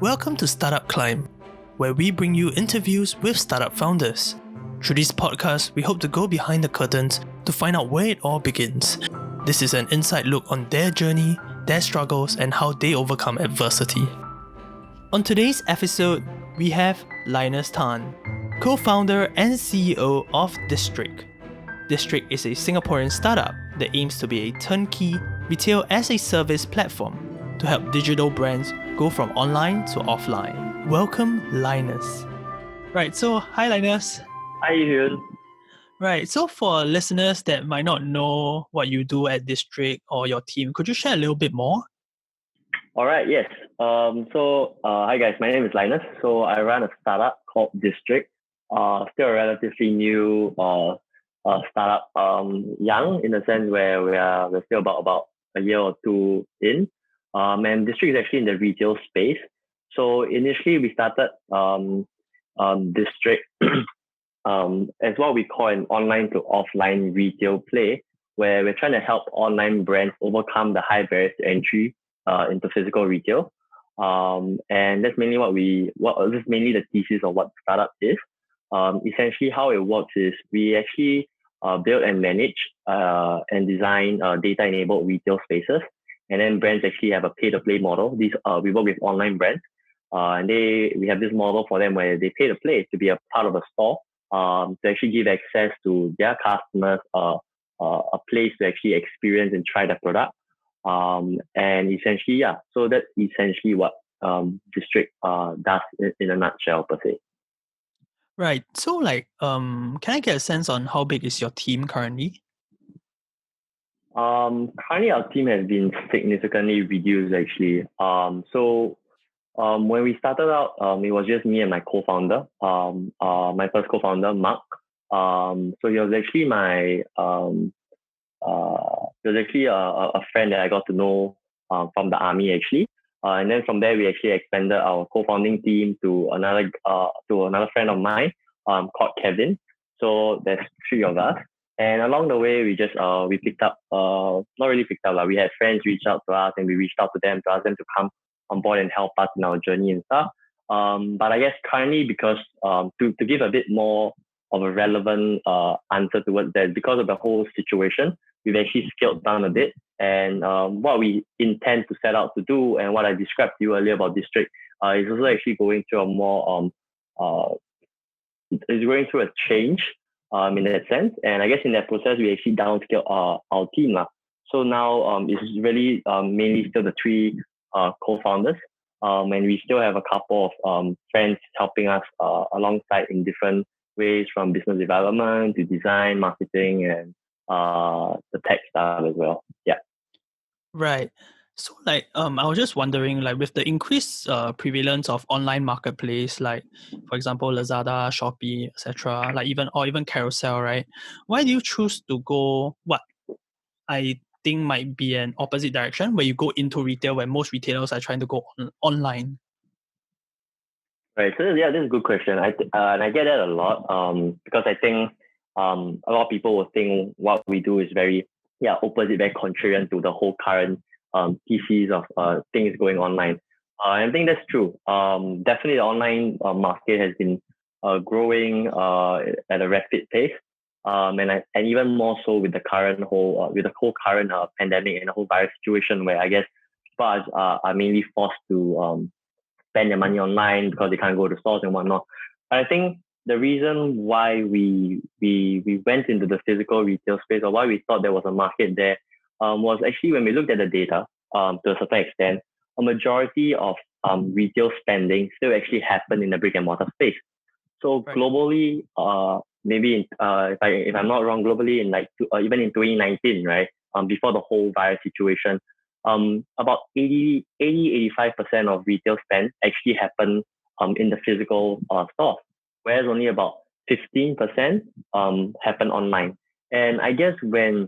Welcome to Startup Climb, where we bring you interviews with startup founders. Through this podcast, we hope to go behind the curtains to find out where it all begins. This is an inside look on their journey, their struggles, and how they overcome adversity. On today's episode, we have Linus Tan, co-founder and CEO of District. District is a Singaporean startup that aims to be a turnkey retail as a service platform to help digital brands go from online to offline. Welcome, Linus. Right, so hi Linus. Hi, Hyun. Right, so for listeners that might not know what you do at District or your team, could you share a little bit more? All right, yes. Hi guys, my name is Linus. So I run a startup called District. Still a relatively new startup, young in the sense where we're still about a year or two in. And District is actually in the retail space. So initially we started District as what we call an online to offline retail play, where we're trying to help online brands overcome the high barriers to entry into physical retail. And that's mainly this is mainly the thesis of what startup is. Essentially how it works is we actually build and manage and design data-enabled retail spaces. And then brands actually have a pay-to-play model. We work with online brands, and we have this model for them where they pay to play to be a part of a store, to actually give access to their customers a place to actually experience and try the product. And essentially, so that's essentially what District does in a nutshell per se. Right, so can I get a sense on how big is your team currently? Currently our team has been significantly reduced actually. When we started out, it was just me and my co-founder, my first co-founder, Mark. So he was actually a friend that I got to know from the army actually. And then from there, we actually expanded our co-founding team to another friend of mine called Kevin. So there's three of us. And along the way, we picked up, not really picked up, we had friends reach out to us and we reached out to them to ask them to come on board and help us in our journey and stuff. But I guess currently, because to give a bit more of a relevant answer towards that, because of the whole situation, we've actually scaled down a bit. And what we intend to set out to do and what I described to you earlier about District is also actually going through a change. In that sense, and I guess in that process we actually downscale our team So now it's really mainly still the three co-founders, and we still have a couple of friends helping us alongside in different ways, from business development to design, marketing, and the tech stuff as well. Yeah. Right. So I was just wondering, with the increased prevalence of online marketplace, for example Lazada, Shopee, etc., even Carousel, right? Why do you choose to go what I think might be an opposite direction, where you go into retail, where most retailers are trying to go online? Right. So this is a good question. And I get that a lot because I think a lot of people will think what we do is very opposite, very contrarian to the whole current thesis of things going online. I think that's true. Definitely the online market has been growing at a rapid pace. And even more so with the current pandemic and the whole virus situation, where I guess people are mainly forced to spend their money online because they can't go to stores and whatnot. But I think the reason why we went into the physical retail space, or why we thought there was a market there, was actually when we looked at the data to a certain extent, a majority of retail spending still actually happened in the brick and mortar space. So right. Globally, maybe if I'm not wrong, globally in even in 2019, right, before the whole virus situation, about 85% of retail spend actually happened in the physical stores, whereas only about 15% happen online. And I guess when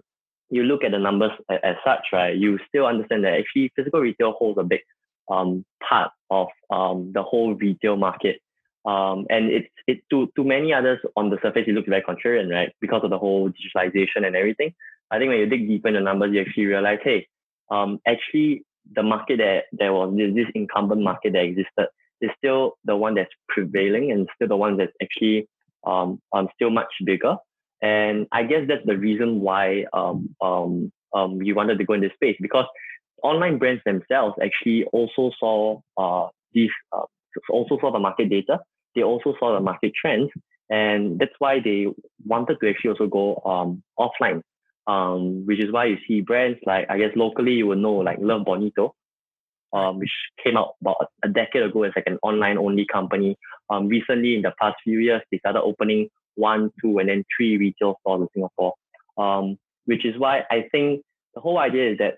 you look at the numbers as such, right, you still understand that actually physical retail holds a big part of the whole retail market. And it to many others on the surface, it looks very contrarian, right? Because of the whole digitalization and everything. I think when you dig deeper in the numbers, you actually realize, hey, actually the market there was this incumbent market that existed is still the one that's prevailing and still the one that's actually still much bigger. And I guess that's the reason why we wanted to go in this space, because online brands themselves actually also saw also saw the market data. They also saw the market trends, and that's why they wanted to actually also go offline. Which is why you see brands like, I guess locally you will know, like Love Bonito, which came out about a decade ago as like an online only company. Recently, in the past few years, they started opening 1, 2, and then 3 retail stores in Singapore. Which is why I think the whole idea is that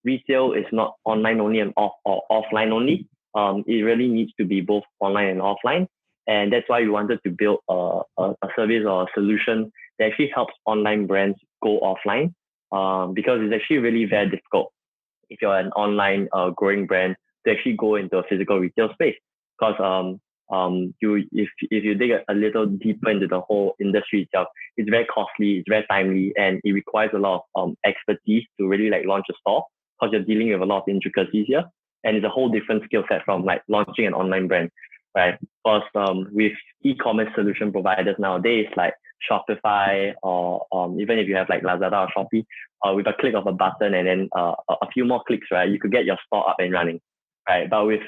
retail is not online only and offline only. It really needs to be both online and offline. And that's why we wanted to build a service or a solution that actually helps online brands go offline. Because it's actually really very difficult if you're an online growing brand to actually go into a physical retail space. Because if you dig a little deeper into the whole industry itself, it's very costly, it's very timely, and it requires a lot of expertise to really like launch a store, because you're dealing with a lot of intricacies here, and it's a whole different skill set from like launching an online brand, right? Because with e-commerce solution providers nowadays like Shopify, or even if you have like Lazada or Shopee, with a click of a button and then a few more clicks, right, you could get your store up and running, right? But with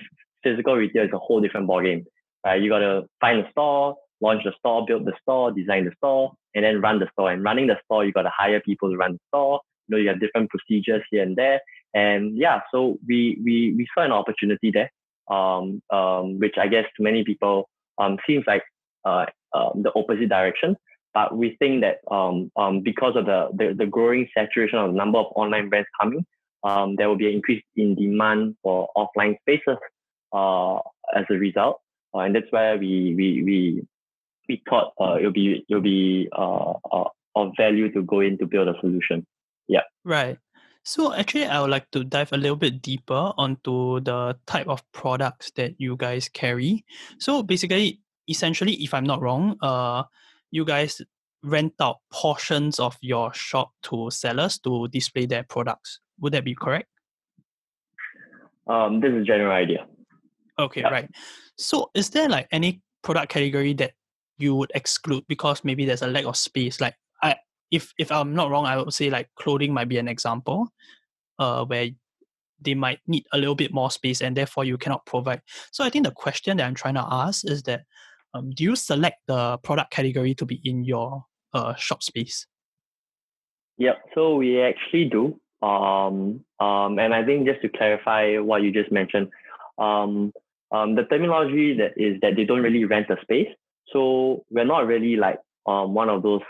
physical retail, it's a whole different ballgame, right? You got to find a store, launch the store, build the store, design the store, and then run the store. And running the store, you got to hire people to run the store. You know, you have different procedures here and there. And yeah, so we saw an opportunity there, which I guess to many people seems like the opposite direction. But we think that because of the growing saturation of the number of online brands coming, there will be an increase in demand for offline spaces as a result. And that's where we thought it'll be of value to go in to build a solution. Yeah. Right. So actually, I would like to dive a little bit deeper onto the type of products that you guys carry. So basically, essentially, if I'm not wrong, you guys rent out portions of your shop to sellers to display their products. Would that be correct? This is a general idea. Okay, Yeah. right. So is there like any product category that you would exclude because maybe there's a lack of space? Like if I'm not wrong, I would say like clothing might be an example, where they might need a little bit more space and therefore you cannot provide. So I think the question that I'm trying to ask is that do you select the product category to be in your shop space? Yep. So we actually do. And I think just to clarify what you just mentioned, the terminology that they don't really rent a space. So we're not really like one of those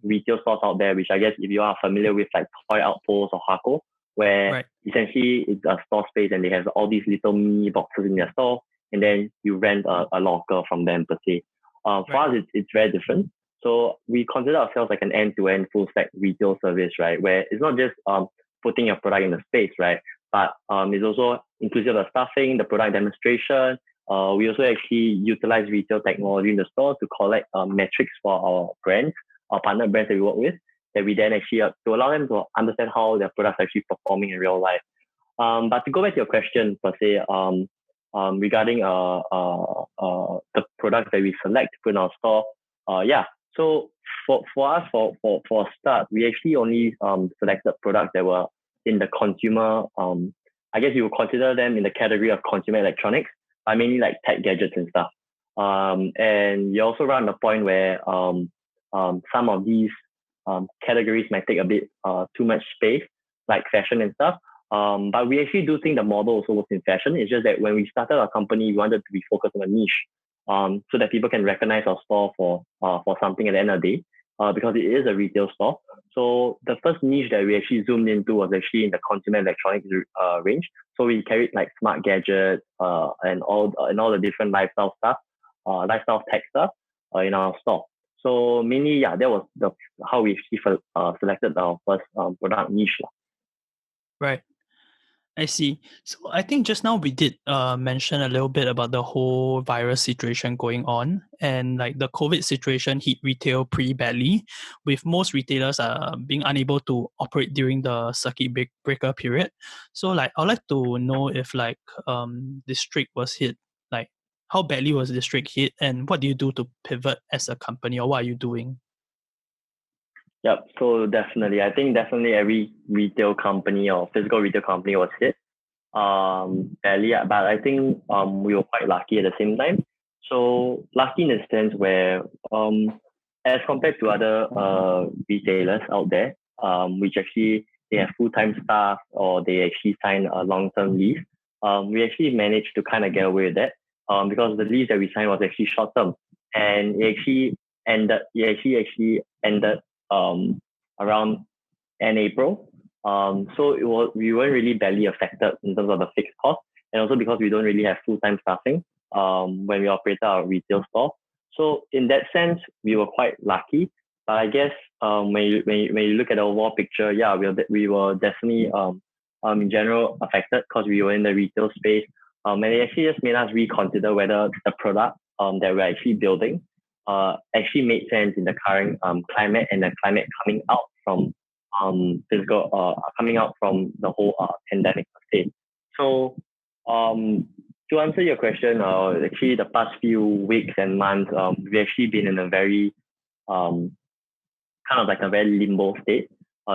retail stores out there, which I guess if you are familiar with like Toy Outpost or Hako, where Right. essentially it's a store space and they have all these little mini boxes in their store, and then you rent a locker from them per se. For Right. us, it's very different. So we consider ourselves like an end-to-end full-stack retail service, right? Where it's not just putting your product in the space, right? But it's also inclusive of stuffing, the product demonstration. We also actually utilize retail technology in the store to collect metrics for our brands, our partner brands that we work with, that we then actually to allow them to understand how their products are actually performing in real life. But to go back to your question per se, regarding the products that we select to put in our store, yeah. So for us, for a start, we actually only selected products that were in the consumer. I guess you would consider them in the category of consumer electronics, but mainly like tech gadgets and stuff. And you also run the point where some of these categories might take a bit too much space, like fashion and stuff. But we actually do think the model also works in fashion. It's just that when we started our company, we wanted to be focused on a niche, so that people can recognize our store for something at the end of the day, because it is a retail store. So the first niche that we actually zoomed into was actually in the consumer electronics range. So we carried like smart gadgets and all the different lifestyle stuff, lifestyle tech stuff in our store. So mainly, yeah, that was how we actually selected our first product niche. Right. I see. So I think just now we did mention a little bit about the whole virus situation going on, and like the COVID situation hit retail pretty badly, with most retailers being unable to operate during the circuit breaker period. So like I'd like to know if like district was hit like how badly was the district hit, and what do you do to pivot as a company, or what are you doing? Yep. So definitely, I think definitely every retail company or physical retail company was hit badly, but I think we were quite lucky at the same time. So lucky in the sense where as compared to other retailers out there, which actually they have full-time staff or they actually sign a long-term lease, we actually managed to kind of get away with that because the lease that we signed was actually short-term, and it actually ended around end April. So we weren't really badly affected in terms of the fixed cost, and also because we don't really have full-time staffing when we operate our retail store. So in that sense, we were quite lucky. But I guess when you look at the overall picture, yeah, we were definitely in general affected because we were in the retail space. And it actually just made us reconsider whether the product that we're actually building actually made sense in the current climate and the climate coming out from coming out from the whole pandemic state. So to answer your question, actually the past few weeks and months, we've actually been in a very kind of like a very limbo state.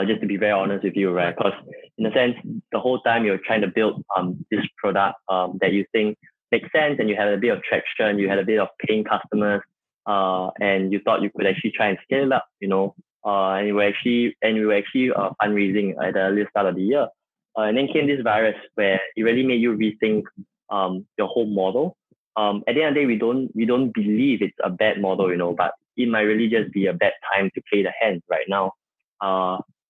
Just to be very honest with you, right? Because in a sense, the whole time you're trying to build this product that you think makes sense, and you had a bit of traction, you had a bit of paying customers, and you thought you could actually try and scale it up, and we were actually fundraising at the early start of the year, and then came this virus where it really made you rethink your whole model. At the end of the day, we don't believe it's a bad model, but it might really just be a bad time to play the hand right now.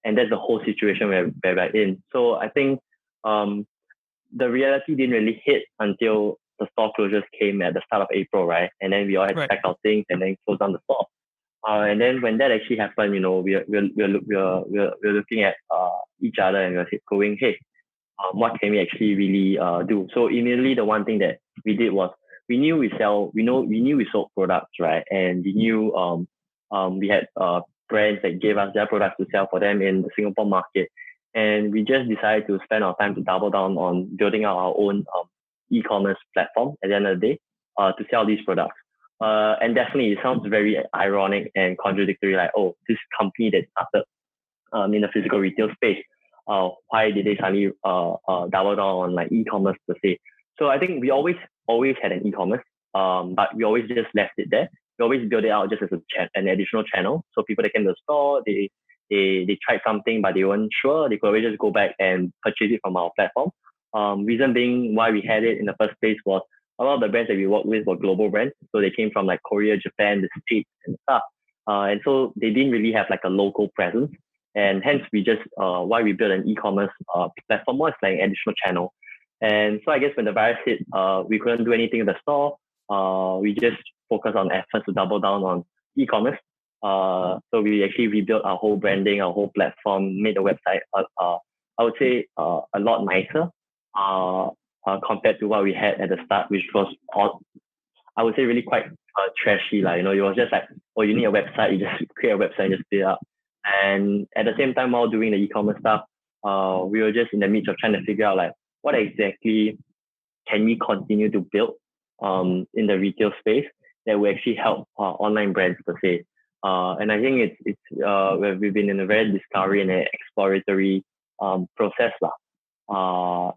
And that's the whole situation where we're in. So I think the reality didn't really hit until the store closures came at the start of April, right? And then we all had to pack our things and then close down the store. And then when that actually happened, we're looking at each other and we're going, hey, what can we actually really do? So immediately the one thing that we did was we knew we sold products, right? And we knew we had brands that gave us their products to sell for them in the Singapore market. And we just decided to spend our time to double down on building out our own e-commerce platform at the end of the day to sell these products. And definitely it sounds very ironic and contradictory, like, oh, this company that started in the physical retail space, why did they suddenly double down on like e-commerce per se? So I think we always had an e-commerce, but we always just left it there. We always built it out just as an additional channel. So people that came to the store, they tried something, but they weren't sure. They could always just go back and purchase it from our platform. Reason being why we had it in the first place was a lot of the brands that we worked with were global brands. So they came from like Korea, Japan, the States and stuff. And so they didn't really have like a local presence. And hence we just, why we built an e-commerce platform was like an additional channel. And so I guess when the virus hit, we couldn't do anything in the store. We just focused on efforts to double down on e-commerce. So we actually rebuilt our whole branding, our whole platform, made the website, I would say, a lot nicer compared to what we had at the start, which was, I would say, really quite trashy. Like, it was just like, oh, you need a website, you just create a website and just build it up. And at the same time, while doing the e-commerce stuff, we were just in the midst of trying to figure out like what exactly can we continue to build in the retail space that will actually help online brands per se. And I think we've been in a very discovery and exploratory process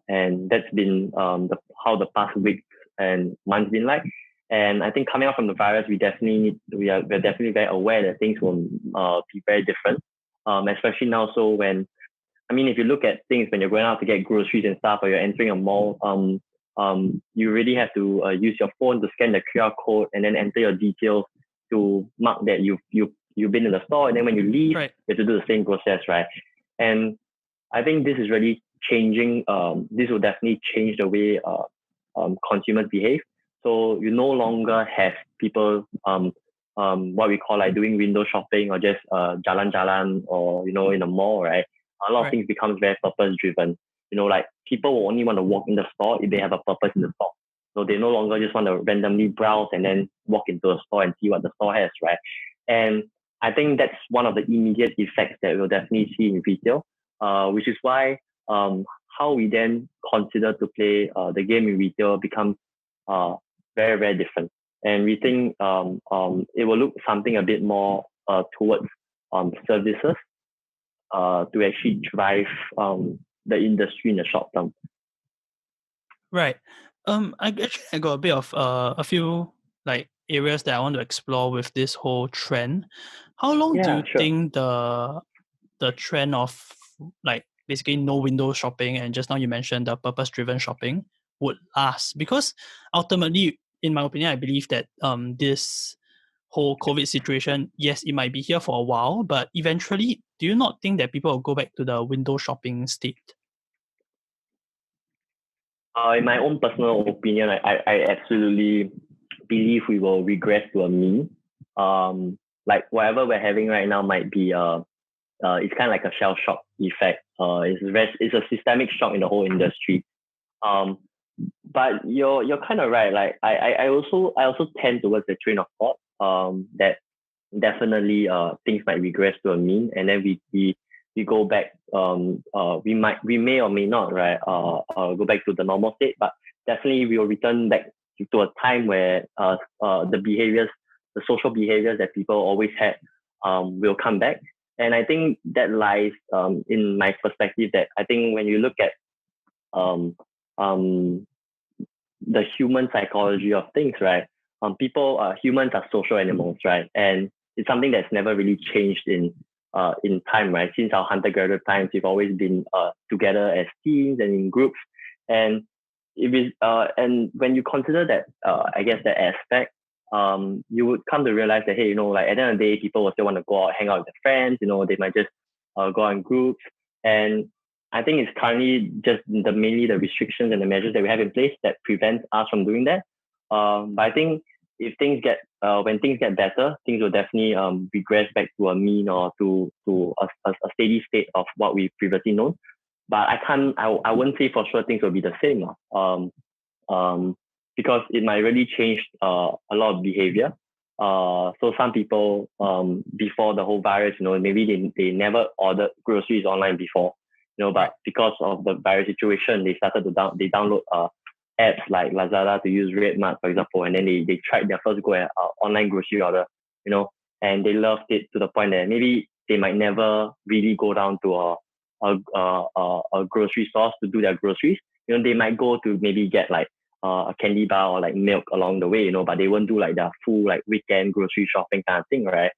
and that's been how the past weeks and months been like. And I think coming out from the virus, we're definitely very aware that things will be very different, especially now. So if you look at things when you're going out to get groceries and stuff, or you're entering a mall, you really have to use your phone to scan the QR code and then enter your details to mark that you've been in the store. And then when you leave, you have to do the same process, right? And I think this is really changing. This will definitely change the way consumers behave. So you no longer have people what we call like doing window shopping or just jalan-jalan or in a mall, right? A lot of things becomes very purpose driven. Like people will only want to walk in the store if they have a purpose in the store. So they no longer just want to randomly browse and then walk into a store and see what the store has, right? And I think that's one of the immediate effects that we'll definitely see in retail, which is why how we then consider to play the game in retail becomes very, very different. And we think it will look something a bit more towards services to actually drive the industry in the short term. Right. I got a bit of a few like areas that I want to explore with this whole trend. How long do you think the trend of like basically no window shopping, and just now you mentioned the purpose-driven shopping, would last? Because ultimately, in my opinion, I believe that this whole COVID situation, yes, it might be here for a while, but eventually, do you not think that people will go back to the window shopping state? In my own personal opinion, I absolutely believe we will regress to a mean. Like whatever we're having right now might be it's kind of like a shell shock effect. It's a systemic shock in the whole industry. But you're kind of right. Like I also tend towards the train of thought that definitely things might regress to a mean, and then we go back. We may or may not, right, go back to the normal state, but definitely we will return back to a time where the social behaviors that people always had will come back. And I think that lies in my perspective that I think when you look at the human psychology of things, right? Humans are social animals, right? And it's something that's never really changed in time, right? Since our hunter-gatherer times, we've always been together as teams and in groups. And and when you consider that, I guess that aspect, you would come to realize that, hey, like at the end of the day, people will still want to go out, hang out with their friends. They might just go out in groups. And I think it's currently just mainly the restrictions and the measures that we have in place that prevents us from doing that. But I think if when things get better, things will definitely regress back to a mean or to a steady state of what we've previously known. But I wouldn't say for sure things will be the same. Because it might really change a lot of behavior. So some people before the whole virus, maybe they never ordered groceries online before, but because of the virus situation, they started to download apps like Lazada to use RedMart, for example, and then they tried their first go at online grocery order, and they loved it to the point that maybe they might never really go down to a grocery store to do their groceries. They might go to maybe get like a candy bar or like milk along the way, but they won't do like their full like weekend grocery shopping kind of thing, right?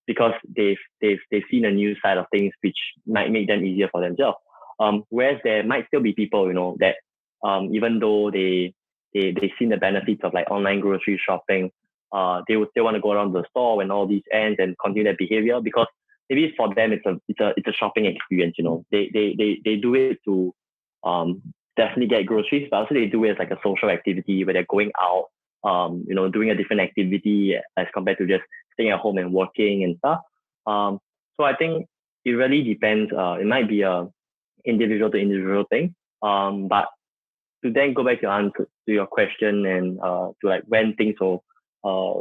Because they've seen a new side of things which might make them easier for themselves. Whereas there might still be people, that even though they've seen the benefits of like online grocery shopping, they would still want to go around the store when all these ends and continue their behavior, because maybe for them it's a shopping experience. They do it to definitely get groceries, but also they do it as like a social activity where they're going out, doing a different activity as compared to just staying at home and working and stuff. So I think it really depends. It might be a individual to individual thing. But to then go back to your question and to like when things will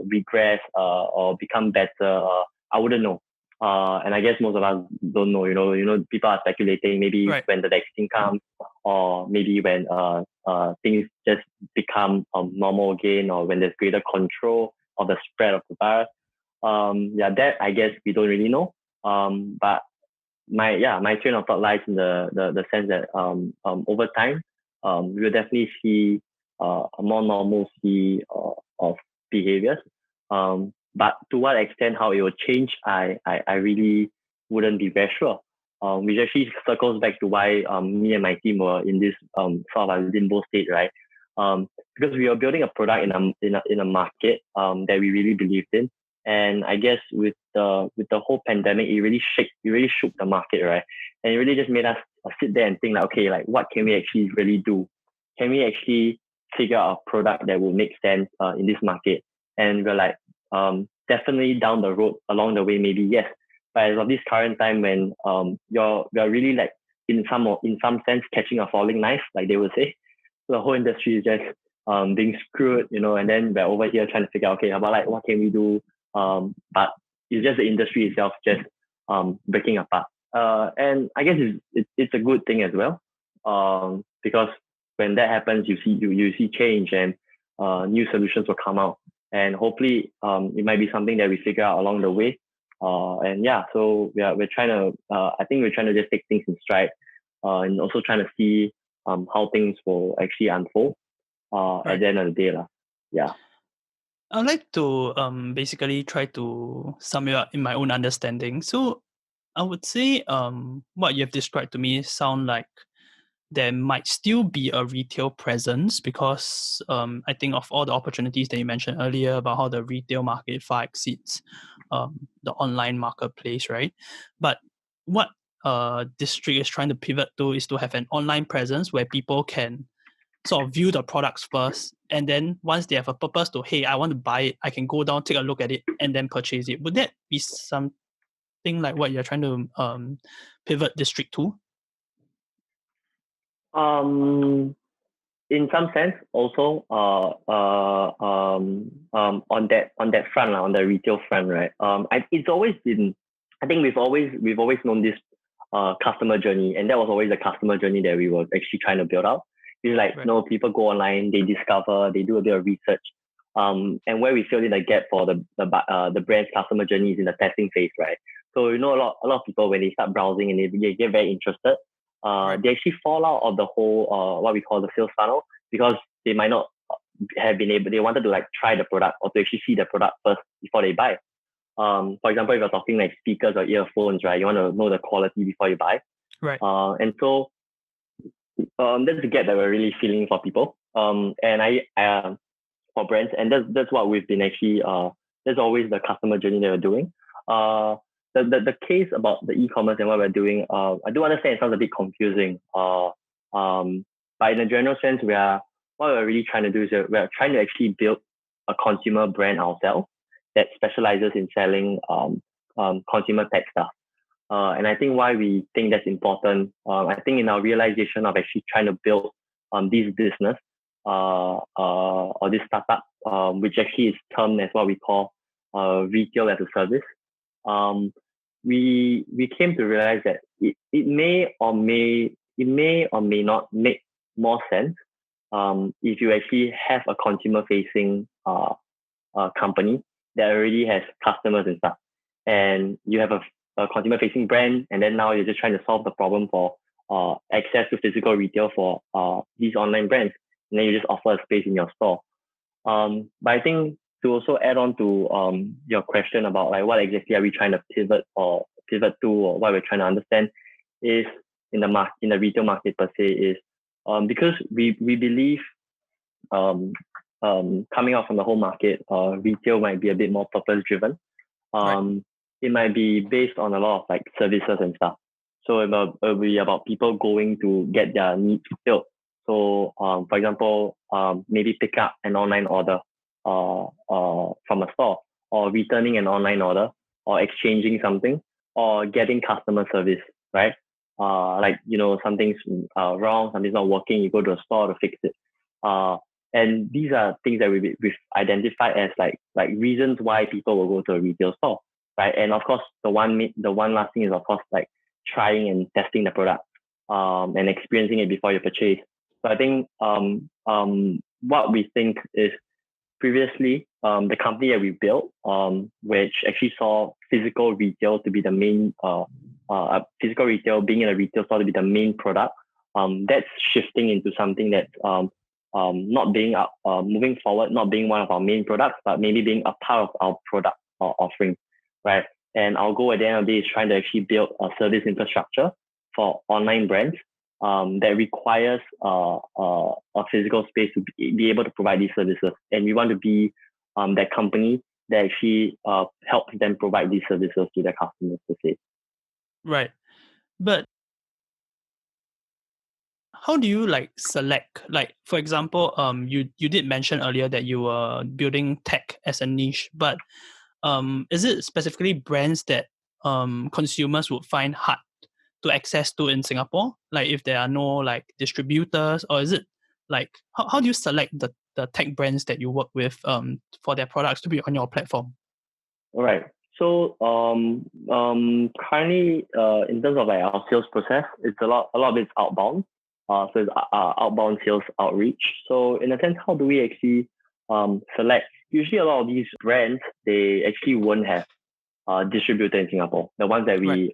regress or become better, I wouldn't know. And I guess most of us don't know. People are speculating maybe when the vaccine comes, or maybe when things just become normal again, or when there's greater control of the spread of the virus. That I guess we don't really know. But my train of thought lies in the sense that over time, we will definitely see a more normalcy of behaviors. But to what extent, how it will change, I really wouldn't be very sure. Which actually circles back to why me and my team were in this sort of a limbo state, right? Because we were building a product in a market that we really believed in, and I guess with the whole pandemic, it really shook the market, right? And it really just made us sit there and think like, okay, like what can we actually really do? Can we actually figure out a product that will make sense in this market? And we're like, definitely down the road, along the way, maybe yes. But as of this current time, when you're really like in some sense catching a falling knife, like they would say, so the whole industry is just being screwed, and then we're over here trying to figure out, okay, about like what can we do? But it's just the industry itself just breaking apart. And I guess it's a good thing as well, because when that happens, you see change, and new solutions will come out, and hopefully it might be something that we figure out along the way. So we're trying to I think we're trying to just take things in stride, and also trying to see how things will actually unfold at the end of the day. Yeah. I'd like to basically try to sum it up in my own understanding. So I would say what you have described to me sound like there might still be a retail presence because I think of all the opportunities that you mentioned earlier about how the retail market far exceeds the online marketplace, right? But what district is trying to pivot to is to have an online presence where people can sort of view the products first, and then once they have a purpose to, hey, I want to buy it, I can go down, take a look at it, and then purchase it. Would that be something like what you're trying to pivot district to? In some sense, also on that front, on the retail front, right? It's always been. I think we've always known this customer journey, and that was always the customer journey that we were actually trying to build out. It's like, Right. People go online, they discover, they do a bit of research, and where we filled in the gap for the brand's customer journey is in the testing phase, right? So a lot of people, when they start browsing and they get very interested, they actually fall out of the whole what we call the sales funnel, because they might not have been able. They wanted to like try the product or to actually see the product first before they buy. For example, if you're talking like speakers or earphones, right? You want to know the quality before you buy. Right. And so that's the gap that we're really feeling for people. And for brands, and that's what we've been actually. That's always the customer journey that we're doing. The case about the e-commerce and what we're doing, I do understand it sounds a bit confusing. But in a general sense, what we're really trying to do is we're trying to actually build a consumer brand ourselves that specializes in selling consumer tech stuff. And I think why we think that's important, I think in our realization of actually trying to build this business or this startup, which actually is termed as what we call retail as a service, we came to realize that it may or may not make more sense if you actually have a consumer facing company that already has customers and stuff, and you have a consumer facing brand, and then now you're just trying to solve the problem for access to physical retail for these online brands, and then you just offer a space in your store. But I think to also add on to your question about like what exactly are we trying to pivot to, or what we're trying to understand is in the retail market per se, is because we believe coming out from the whole market, retail might be a bit more purpose driven. It might be based on a lot of like services and stuff. So it'll be about people going to get their needs fulfilled. So for example, maybe pick up an online order from a store, or returning an online order, or exchanging something, or getting customer service, right? Like, something's wrong, something's not working, you go to a store to fix it. And these are things that we've identified as like reasons why people will go to a retail store, right? And of course, the one last thing is, of course, like trying and testing the product and experiencing it before you purchase. So I think what we think is, previously, the company that we built, which actually saw physical retail to be the main, physical retail, being in a retail store to be the main product, that's shifting into something that's not being moving forward, not being one of our main products, but maybe being a part of our product offering, right? And our goal at the end of the day is trying to actually build a service infrastructure for online brands that requires a physical space to be able to provide these services. And we want to be that company that actually helps them provide these services to their customers per se. Right. But how do you like select, like, for example, you did mention earlier that you were building tech as a niche, but is it specifically brands that consumers would find hard to access to in Singapore? Like if there are no like distributors, or is it like how do you select the tech brands that you work with for their products to be on your platform? All right. So currently in terms of like our sales process, it's a lot of it's outbound. So it's outbound sales outreach. So in a sense, how do we actually select. Usually, a lot of these brands they actually won't have distributor in Singapore. The ones that we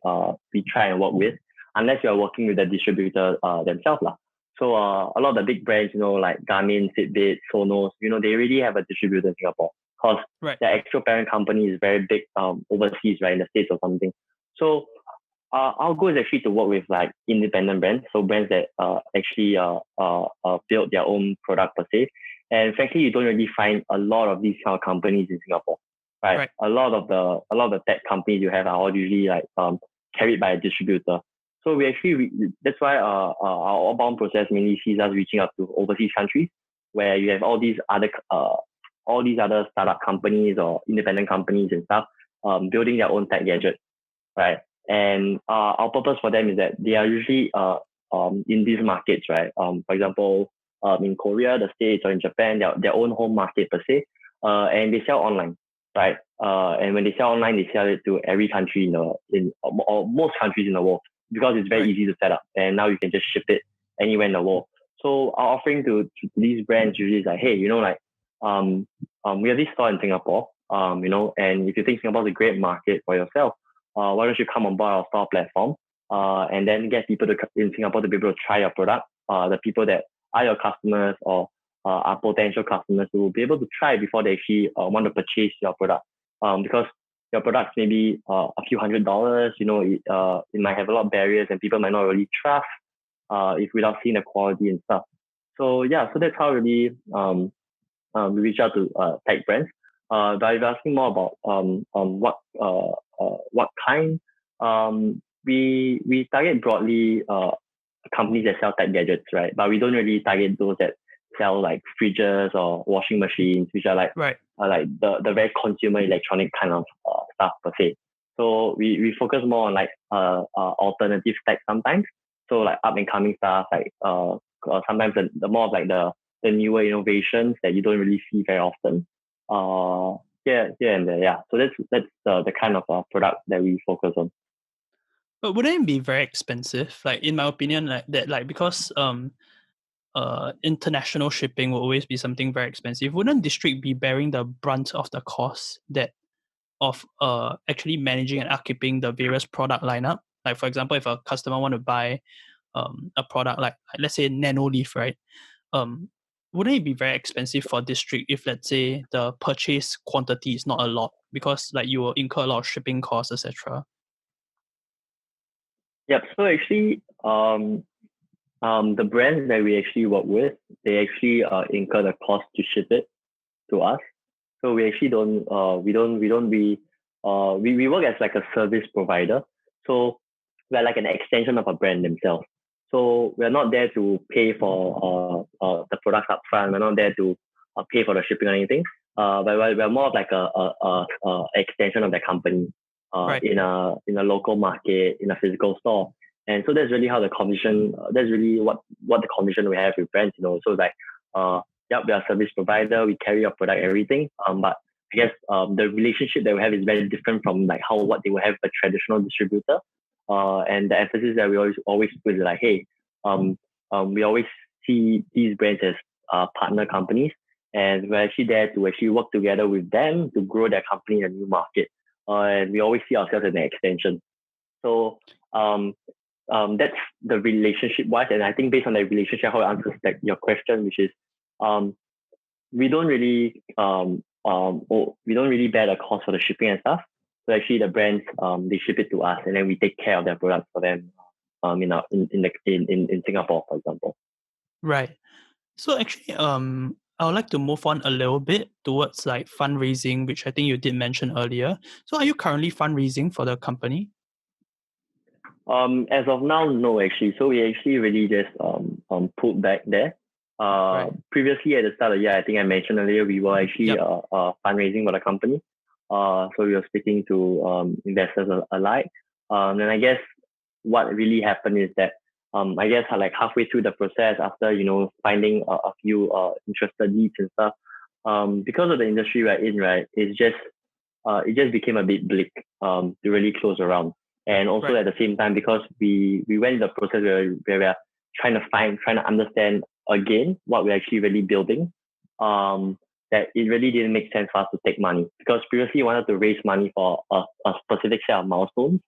try and work with, unless you are working with the distributor themselves lah. So a lot of the big brands, like Garmin, Fitbit, Sonos, they already have a distributor in Singapore because the actual parent company is very big overseas, right, in the States or something. So our goal is actually to work with like independent brands, so brands that actually build their own product per se. And frankly, you don't really find a lot of these kind of companies in Singapore, right? A lot of the tech companies you have are all usually like carried by a distributor. So that's why our outbound process mainly sees us reaching out to overseas countries where you have all these other startup companies or independent companies and stuff building their own tech gadgets, right? And our purpose for them is that they are usually in these markets, right? For example, in Korea, the States, or in Japan, their own home market per se, and they sell online, right? And when they sell online, they sell it to every country or most countries in the world because it's very easy to set up, and now you can just ship it anywhere in the world. So our offering to these brands usually is like, hey, we have this store in Singapore, and if you think Singapore is a great market for yourself, why don't you come on board our store platform and then get people in Singapore to be able to try your product. The people that are your customers or are potential customers who will be able to try before they actually want to purchase your product. Because your products may be a few $100s, it might have a lot of barriers and people might not really trust if without seeing the quality and stuff. So that's how really we reach out to tech brands. But if you're asking more about what kind, we target broadly companies that sell tech gadgets, right? But we don't really target those that sell like fridges or washing machines, which are like the very consumer electronic kind of stuff per se. So we focus more on like alternative tech sometimes. So like up and coming stuff, like sometimes the more of like the newer innovations that you don't really see very often. And there, yeah. So that's the kind of product that we focus on. But wouldn't it be very expensive? Like in my opinion, like that, like because international shipping will always be something very expensive. Wouldn't district be bearing the brunt of the cost of actually managing and upkeeping the various product lineup? Like for example, if a customer want to buy a product like let's say Nano Leaf, right? Wouldn't it be very expensive for district if let's say the purchase quantity is not a lot because like you will incur a lot of shipping costs, etc. Yep. So actually, the brands that we actually work with, they actually incur the cost to ship it to us. So we actually we work as like a service provider. So we're like an extension of a brand themselves. So we're not there to pay for the products up front. We're not there to pay for the shipping or anything. But we're more of like a extension of the company in a local market, in a physical store. And so that's really how the commission. That's really what the commission we have with brands. So it's like we are a service provider. We carry your product, everything. But I guess the relationship that we have is very different from like what they would have with a traditional distributor. And the emphasis that we always put is like, hey, we always see these brands as partner companies, and we're actually there to actually work together with them to grow their company in a new market. And we always see ourselves as an extension. So that's the relationship wise, and I think based on that relationship, how it answers your question, which is we don't really bear the cost for the shipping and stuff. So actually, the brands they ship it to us, and then we take care of their products for them. In Singapore, for example. Right. So actually, I would like to move on a little bit towards like fundraising, which I think you did mention earlier. So are you currently fundraising for the company? As of now, no, actually. So we actually really just pulled back there. Previously, at the start of the year, I think I mentioned earlier, we were actually fundraising for the company. So we were speaking to investors alike. And I guess what really happened is that I guess like halfway through the process, after finding a few interested leads and stuff, because of the industry we're in, right, it just became a bit bleak to really close around. And also at the same time, because we went in the process where we're trying to understand again what we're actually really building. that it really didn't make sense for us to take money, because previously we wanted to raise money for a specific set of milestones.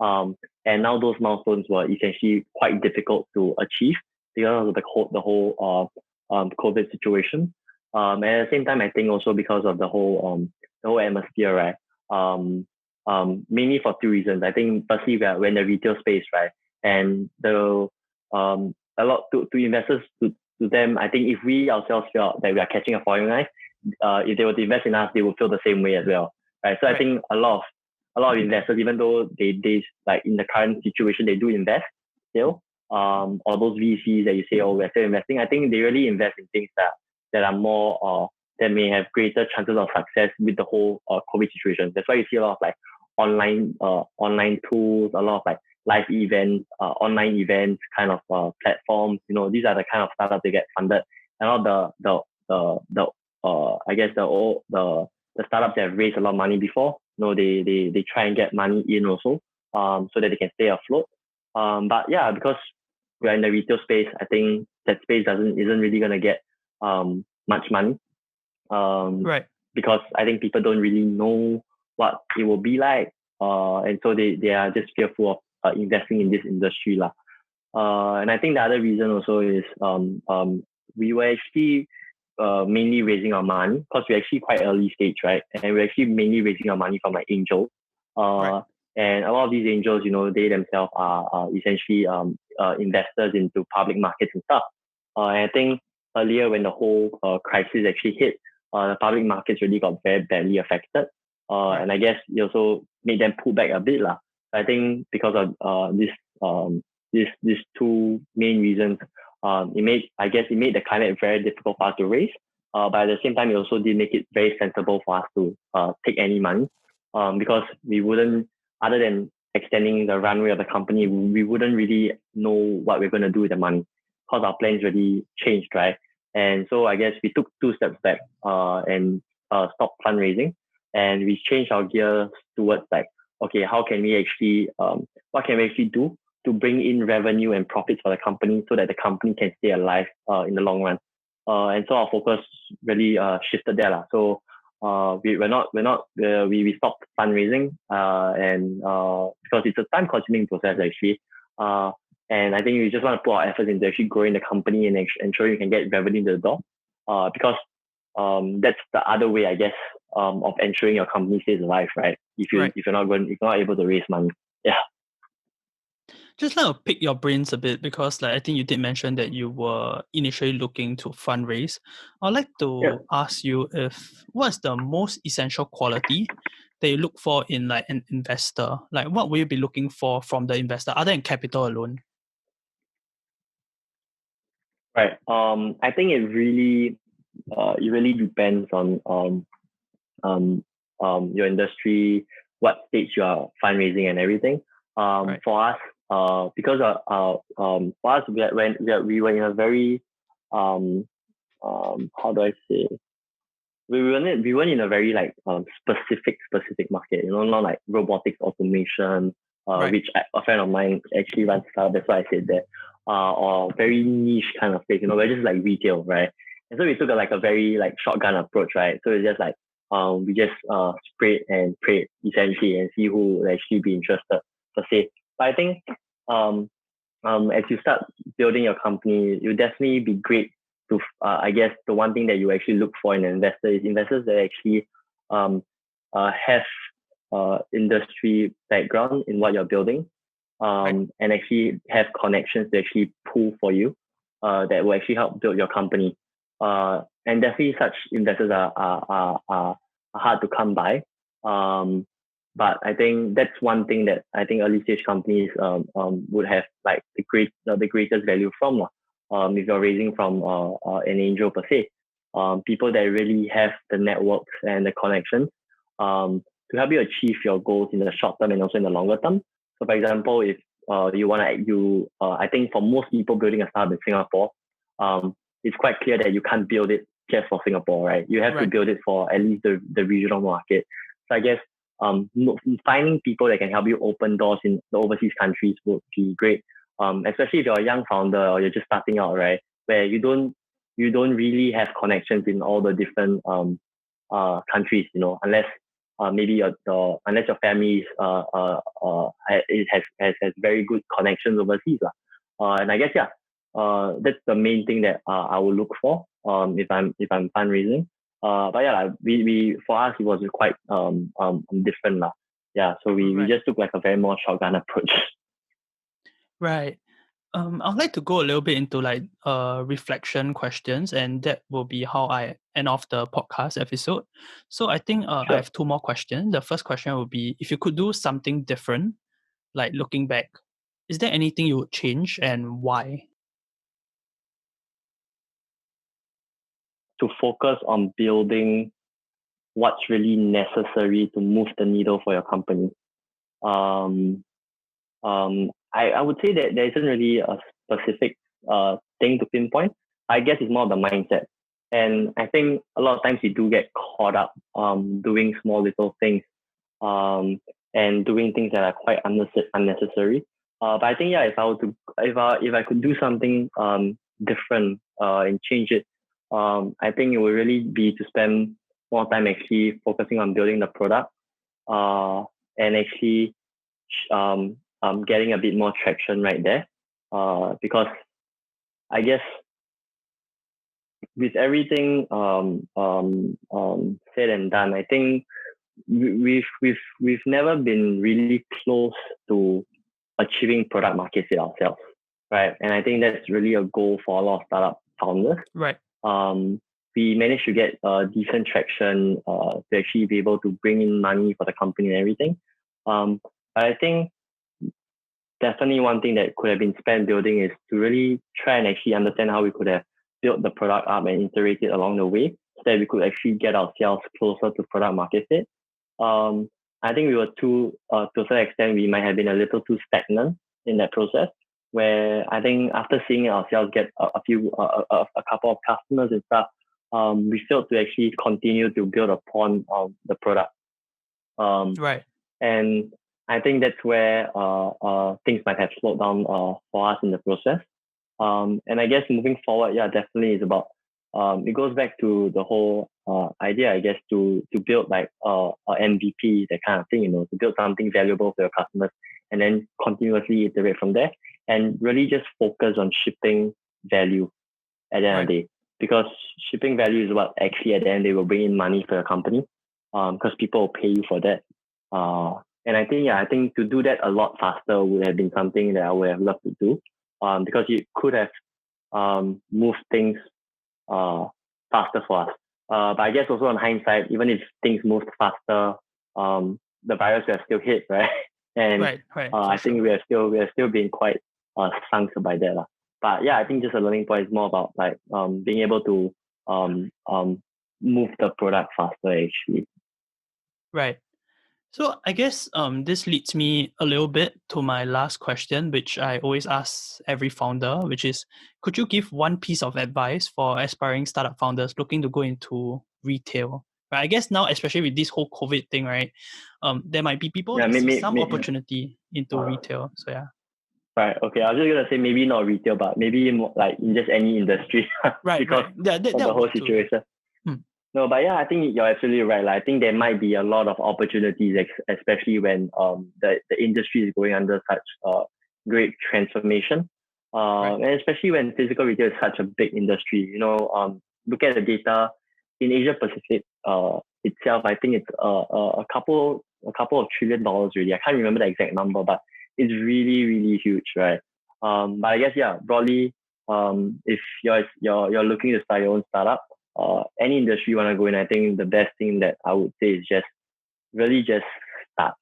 And now those milestones were essentially quite difficult to achieve because of the whole COVID situation. And at the same time, I think also because of the whole atmosphere, right? Mainly for two reasons. I think firstly, we're in the retail space, right? And a lot to investors, to them, I think if we ourselves felt that we are catching a falling knife, if they were to invest in us, they would feel the same way as well, right? So I think a lot of investors, even though they like in the current situation, they do invest still, or those VCs that you say, oh, we're still investing, I think they really invest in things that are more that may have greater chances of success with the whole COVID situation. That's why you see a lot of like online tools, a lot of like live events, online events kind of platforms. These are the kind of startups that get funded. And all I guess the startups that have raised a lot of money before, they try and get money in also, so that they can stay afloat. But yeah, because we're in the retail space, I think that space isn't really gonna get much money. Right. Because I think people don't really know what it will be like, and so they are just fearful of investing in this industry lah. And I think the other reason also is we were actually mainly raising our money because we're actually quite early stage, right? And we're actually mainly raising our money from like angels. Right. And a lot of these angels, they themselves are essentially investors into public markets and stuff. And I think earlier when the whole crisis actually hit, the public markets really got very badly affected. And I guess it also made them pull back a bit lah. I think because of these two main reasons, it made the climate very difficult for us to raise. But at the same time, it also did make it very sensible for us to take any money, because we wouldn't, other than extending the runway of the company, we wouldn't really know what we're going to do with the money because our plans really changed, right? And so I guess we took two steps back and stopped fundraising, and we changed our gears towards like, okay, how can we actually, what can we actually do to bring in revenue and profits for the company so that the company can stay alive in the long run. And so our focus really shifted there lah. So we stopped fundraising, and because it's a time-consuming process actually. And I think we just want to put our efforts into actually growing the company and ensuring we can get revenue to the door. Because that's the other way, I guess, of ensuring your company stays alive, right? If you're not able to raise money, yeah. Just like to pick your brains a bit, because like I think you did mention that you were initially looking to fundraise. I'd like to ask you what's the most essential quality that you look for in like an investor? Like what will you be looking for from the investor other than capital alone? Right. I think it really depends on your industry, what stage you are fundraising and everything. For us, because for us, we were in a very how do I say? We weren't in a very like specific market, not like robotics automation, which a friend of mine actually runs. That's why I said that. Or very niche kind of space, we're just like retail, right? And so we took a very like shotgun approach, right? So it's just like we just sprayed and prayed essentially and see who would actually be interested per se. But I think as you start building your company, it would definitely be great to I guess the one thing that you actually look for in an investor is investors that actually have industry background in what you're building, and actually have connections to actually pull for you, that will actually help build your company. And definitely such investors are hard to come by. But I think that's one thing that I think early stage companies would have like the greatest value from. If you're raising from an angel per se, people that really have the networks and the connections to help you achieve your goals in the short term and also in the longer term. So for example, if I think for most people building a startup in Singapore, it's quite clear that you can't build it just for Singapore, right? You have to build it for at least the regional market. So I guess finding people that can help you open doors in the overseas countries would be great. Especially if you're a young founder or you're just starting out, right? Where you don't you don't really have connections in all the different countries, unless maybe unless your family has very good connections overseas. And I guess that's the main thing that I will look for if I'm fundraising. But yeah, we for us it was quite different lah. Yeah, so we just took like a very more shotgun approach. Right. I'd like to go a little bit into like reflection questions, and that will be how I end off the podcast episode. So I think I have two more questions. The first question would be, if you could do something different, like looking back, is there anything you would change and why? To focus on building what's really necessary to move the needle for your company. I would say that there isn't really a specific thing to pinpoint. I guess it's more of the mindset. And I think a lot of times you do get caught up doing small little things and doing things that are quite unnecessary. But I think if I could do something different and change it, I think it would really be to spend more time actually focusing on building the product and actually getting a bit more traction right there. Because I guess with everything said and done, I think we've never been really close to achieving product market fit ourselves, right? And I think that's really a goal for a lot of startup founders. Right. We managed to get decent traction to actually be able to bring in money for the company and everything. But I think definitely one thing that could have been spent building is to really try and actually understand how we could have built the product up and iterate it along the way so that we could actually get ourselves closer to product market fit. I think we were to a certain extent, we might have been a little too stagnant in that process, where I think after seeing ourselves get a couple of customers and stuff, we failed to actually continue to build upon the product. Right. And I think that's where things might have slowed down for us in the process. And I guess moving forward, definitely is about it goes back to the whole idea, I guess, to build like a MVP, that kind of thing, to build something valuable for your customers and then continuously iterate from there and really just focus on shipping value at the end of the day. Because shipping value is what actually at the end they will bring in money for your company because people will pay you for that. And I think to do that a lot faster would have been something that I would have loved to do because it could have moved things faster for us. But I guess also in hindsight, even if things moved faster, the virus would have still hit, right? And I think we are still being quite sunk by that. But I think just a learning point is more about like being able to move the product faster actually. Right. So I guess this leads me a little bit to my last question, which I always ask every founder, which is, could you give one piece of advice for aspiring startup founders looking to go into retail? Right. I guess now, especially with this whole COVID thing, right, there might be people that see some opportunity into retail. So Right. Okay. I was just gonna say maybe not retail, but maybe more like in just any industry. Because of the whole situation. No, but I think you're absolutely right. Like, I think there might be a lot of opportunities, especially when the industry is going under such great transformation. And especially when physical retail is such a big industry. Look at the data in Asia Pacific itself. I think it's a couple of $1 trillion really. I can't remember the exact number, but it's really, really huge, right? But I guess broadly, if you're looking to start your own startup, any industry you want to go in, I think the best thing that I would say is just really just start.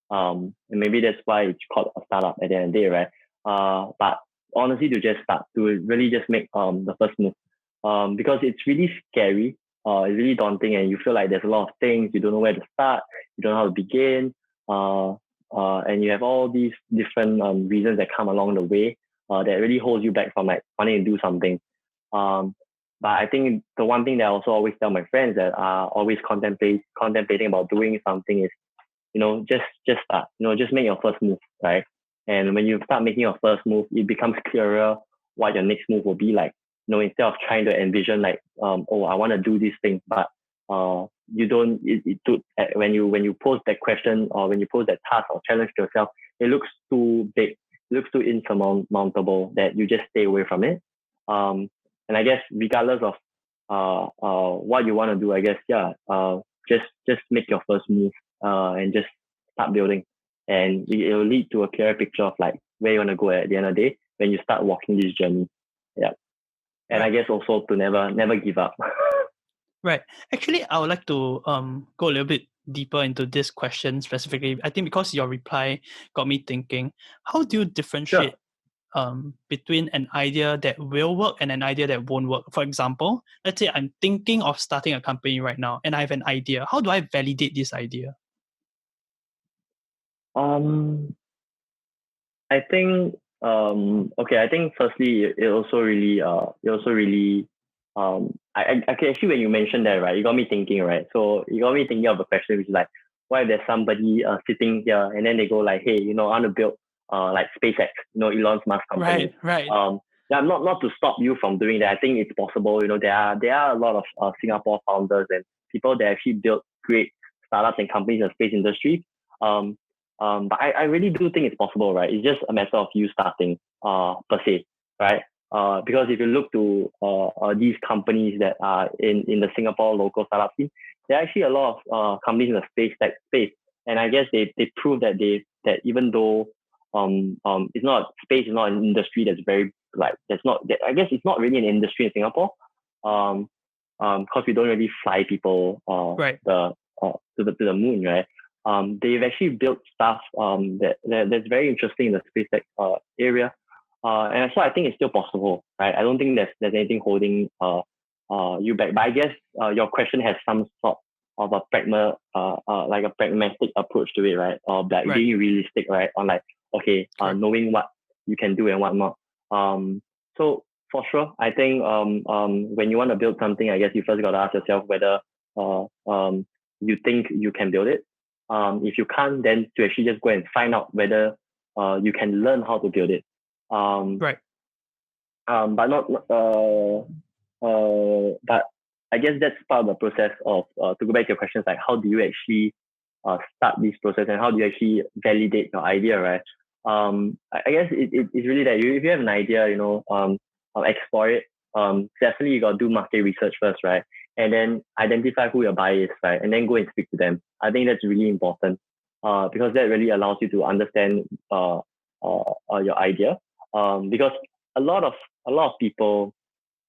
And maybe that's why it's called a startup at the end of the day, right? But honestly, to just start, to really just make the first move, because it's really scary, it's really daunting, and you feel like there's a lot of things you don't know where to start, you don't know how to begin, and you have all these different reasons that come along the way that really holds you back from like wanting to do something. But I think the one thing that I also always tell my friends that are always contemplating about doing something is, just start, just make your first move, right? And when you start making your first move, it becomes clearer what your next move will be like. instead of trying to envision like, oh, I want to do this thing, but you don't, when you pose that question or when you pose that task or challenge to yourself, it looks too big, looks too insurmountable that you just stay away from it. And I guess regardless of what you want to do, I guess, just make your first move and just start building. And it will lead to a clearer picture of like where you want to go at the end of the day when you start walking this journey. Yeah. And I guess also to never give up. Right. Actually, I would like to go a little bit deeper into this question specifically. I think because your reply got me thinking, how do you differentiate between an idea that will work and an idea that won't work? For example, let's say I'm thinking of starting a company right now and I have an idea. How do I validate this idea? I think I think firstly it also really actually when you mentioned that, right, you got me thinking, right? So you got me thinking of a question which is like, what if there's somebody sitting here and then they go like, hey, I want to build like SpaceX, Elon Musk company. Right. Yeah, not to stop you from doing that. I think it's possible. There are a lot of Singapore founders and people that actually build great startups and companies in the space industry. But I really do think it's possible, right? It's just a matter of you starting, per se, right? Because if you look to these companies that are in the Singapore local startup scene, there are actually a lot of companies in the space tech space, and I guess they prove that even though space is not an industry that's very like I guess it's not really an industry in Singapore, because we don't really fly people Right. to the moon, right? They've actually built stuff that's very interesting in the space tech area, and so I think it's still possible, right? I don't think there's anything holding you back. But I guess your question has some sort of a pragmatic approach to it, right? Or like Right. being realistic, right? On like, okay, knowing what you can do and what not. So for sure, I think when you want to build something, I guess you first got to ask yourself whether you think you can build it. If you can't, then to actually just go and find out whether you can learn how to build it. Right. But not but I guess that's part of the process of to go back to your questions, like how do you actually start this process and how do you actually validate your idea, right? I guess it's really that if you have an idea, explore it. Definitely you got to do market research first, right? And then identify who your buyer is, right? And then go and speak to them. I think that's really important because that really allows you to understand your idea. Because a lot of people,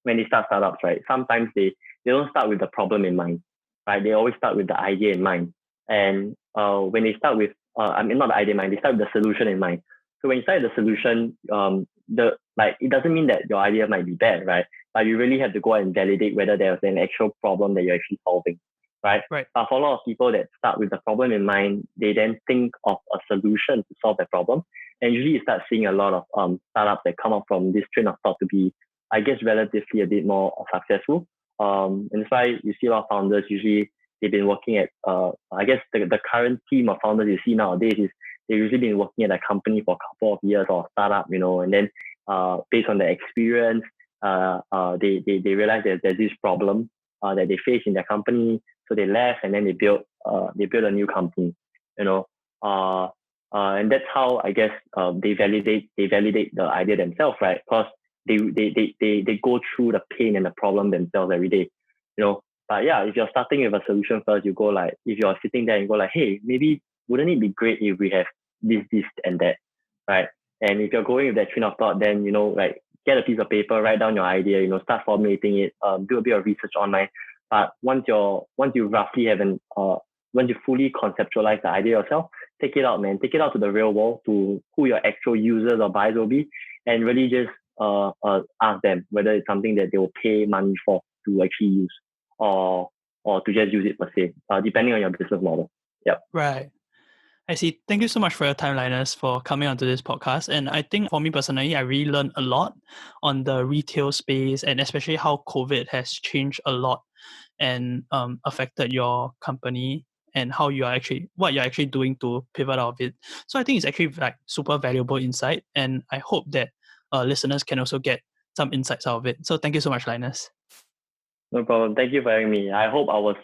when they start startups, right, sometimes they don't start with the problem in mind, right? They always start with the idea in mind. And when they start with, not the idea in mind, they start with the solution in mind. So when you start with the solution, it doesn't mean that your idea might be bad, right? But you really have to go and validate whether there's an actual problem that you're actually solving, right? Right. But for a lot of people that start with the problem in mind, they then think of a solution to solve that problem. And usually you start seeing a lot of startups that come up from this train of thought to be, I guess, relatively a bit more successful. And that's why you see a lot of founders, usually they've been working at, I guess the current team of founders you see nowadays is they've usually been working at a company for a couple of years or a startup, and then based on their experience, they realize that there's this problem that they face in their company. So they left and then they built a new company, and that's how I guess they validate the idea themselves, right? Because they go through the pain and the problem themselves every day, But yeah, if you're starting with a solution first, you go like, if you're sitting there and go like, hey, maybe wouldn't it be great if we have this, and that, right? And if you're going with that train of thought, then like get a piece of paper, write down your idea, start formulating it, do a bit of research online. But once you roughly have once you fully conceptualize the idea yourself, take it out, man. Take it out to the real world, to who your actual users or buyers will be, and really just ask them whether it's something that they will pay money for to actually use, or to just use it per se, depending on your business model. Yep. Right. I see. Thank you so much for your time, Linus, for coming onto this podcast. And I think for me personally, I really learned a lot on the retail space and especially how COVID has changed a lot and affected your company and how what you're actually doing to pivot out of it. So I think it's actually like super valuable insight. And I hope that listeners can also get some insights out of it. So thank you so much, Linus. No problem. Thank you for having me. I hope I was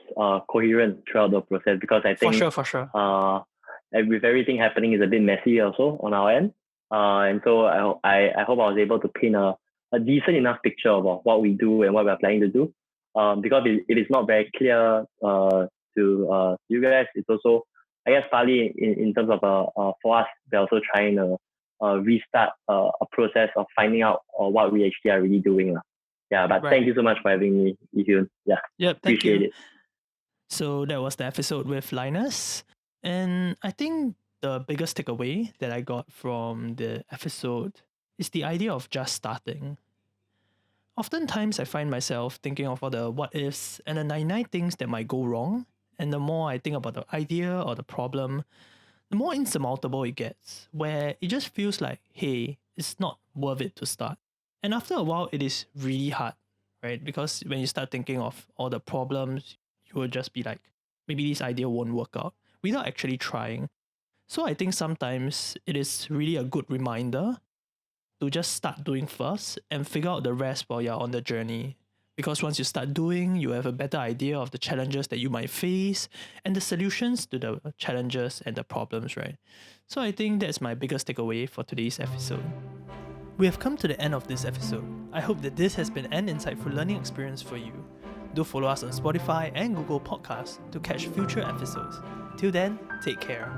coherent throughout the process, because I think For sure. with everything happening, is a bit messy also on our end. And so I hope I was able to paint a decent enough picture about what we do and what we're planning to do. Because it is not very clear to you guys. It's also, I guess, partly in terms of for us, we're also trying to restart a process of finding out what we actually are really doing. Yeah, but Right. thank you so much for having me, Yihyun. Yeah, Yep, appreciate it. So that was the episode with Linus. And I think the biggest takeaway that I got from the episode is the idea of just starting. Oftentimes, I find myself thinking of all the what ifs and the 99 things that might go wrong. And the more I think about the idea or the problem, the more insurmountable it gets, where it just feels like, hey, it's not worth it to start. And after a while, it is really hard, right? Because when you start thinking of all the problems, you will just be like, maybe this idea won't work out without actually trying. So I think sometimes it is really a good reminder to just start doing first and figure out the rest while you're on the journey. Because once you start doing, you have a better idea of the challenges that you might face and the solutions to the challenges and the problems, right? So I think that's my biggest takeaway for today's episode. We have come to the end of this episode. I hope that this has been an insightful learning experience for you. Do follow us on Spotify and Google Podcasts to catch future episodes. Till then, take care.